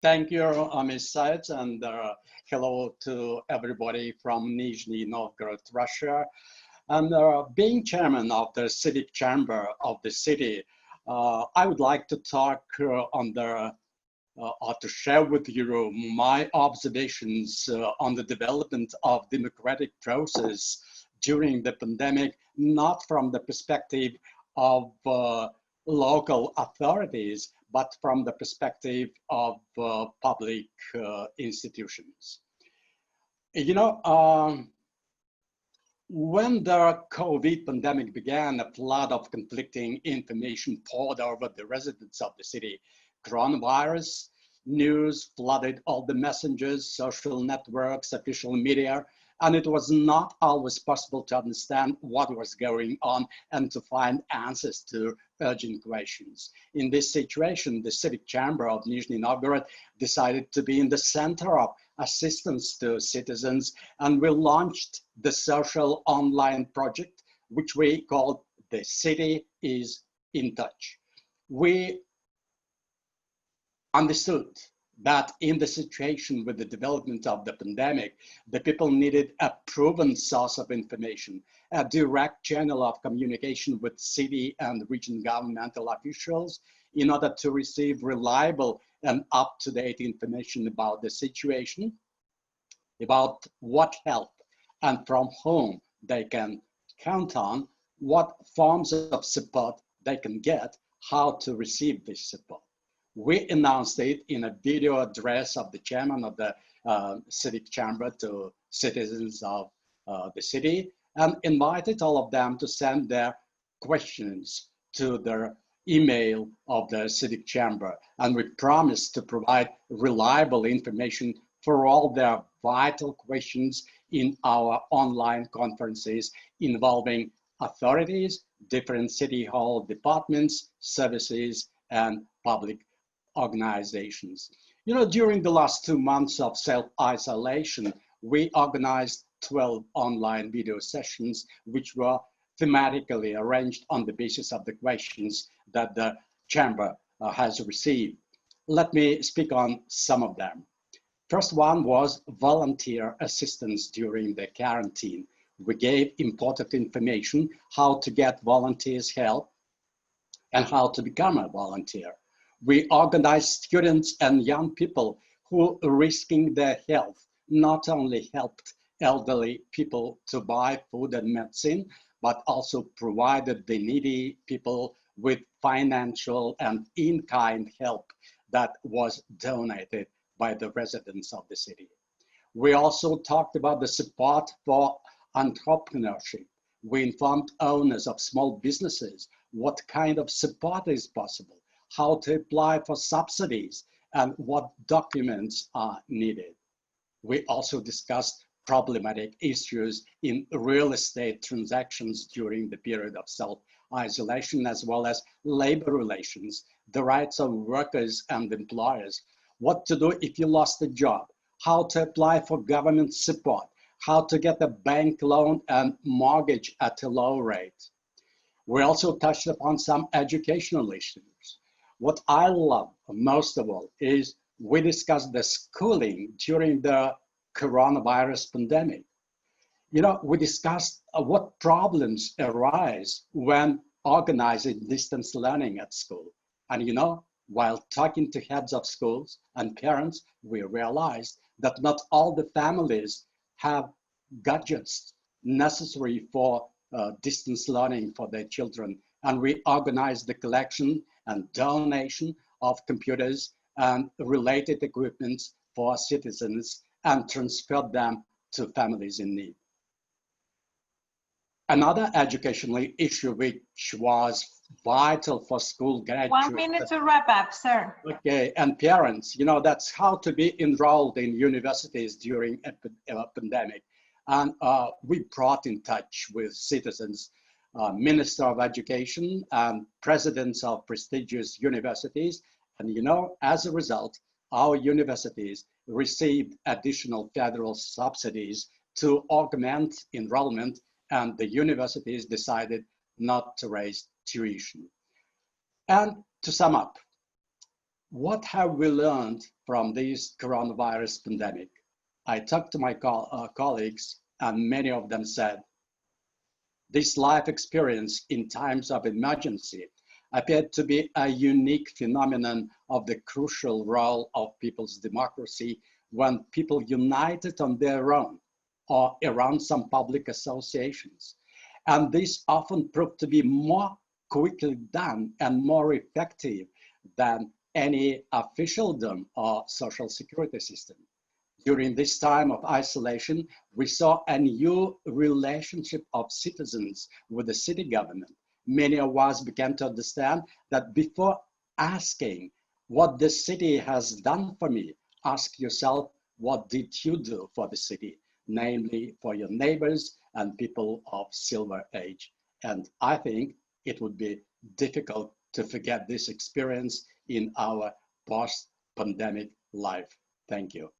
Thank you, Ms. Said, and hello to everybody from Nizhny Novgorod, Russia. And being chairman of the civic chamber of the city, I would like to talk or to share with you my observations on the development of democratic process during the pandemic, not from the perspective of local authorities, but from the perspective of public institutions. You know, when the COVID pandemic began, a flood of conflicting information poured over the residents of the city. Coronavirus news flooded all the messengers, social networks, official media, and it was not always possible to understand what was going on and to find answers to urgent questions. In this situation, the Civic Chamber of Nizhny Novgorod decided to be in the center of assistance to citizens, and we launched the social online project, which we called The City is in Touch. We understood that in the situation with the development of the pandemic, the people needed a proven source of information, a direct channel of communication with city and region governmental officials in order to receive reliable and up-to-date information about the situation, about what help and from whom they can count on, what forms of support they can get, how to receive this support. We announced it in a video address of the chairman of the civic chamber to citizens of the city and invited all of them to send their questions to their email of the civic chamber. And we promised to provide reliable information for all their vital questions in our online conferences involving authorities, different city hall departments, services, and public organizations. You know, during the last 2 months of self-isolation, we organized 12 online video sessions, which were thematically arranged on the basis of the questions that the chamber has received. Let me speak on some of them. First one was volunteer assistance during the quarantine. We gave important information how to get volunteers help and how to become a volunteer. We organized students and young people who, risking their health, not only helped elderly people to buy food and medicine, but also provided the needy people with financial and in-kind help that was donated by the residents of the city. We also talked about the support for entrepreneurship. We informed owners of small businesses what kind of support is possible, how to apply for subsidies, and what documents are needed. We also discussed problematic issues in real estate transactions during the period of self-isolation, as well as labor relations, the rights of workers and employers, what to do if you lost a job, how to apply for government support, how to get a bank loan and mortgage at a low rate. We also touched upon some educational issues. What I love most of all is we discussed the schooling during the coronavirus pandemic. You know, we discussed what problems arise when organizing distance learning at school. And you know, while talking to heads of schools and parents, we realized that not all the families have gadgets necessary for distance learning for their children. And we organized the collection and donation of computers and related equipment for citizens and transferred them to families in need. Another educational issue which was vital for school graduates. 1 minute to wrap up, sir. Okay, and parents, you know, that's how to be enrolled in universities during a pandemic. And we brought in touch with citizens, Minister of Education and presidents of prestigious universities. And you know, as a result, our universities received additional federal subsidies to augment enrollment, and the universities decided not to raise tuition. And to sum up, what have we learned from this coronavirus pandemic. I talked to my colleagues, and many of them said, this life experience in times of emergency appeared to be a unique phenomenon of the crucial role of people's democracy when people united on their own or around some public associations. And this often proved to be more quickly done and more effective than any officialdom or social security system. During this time of isolation, we saw a new relationship of citizens with the city government. Many of us began to understand that before asking what the city has done for me, ask yourself, what did you do for the city, namely for your neighbors and people of Silver Age? And I think it would be difficult to forget this experience in our post-pandemic life. Thank you.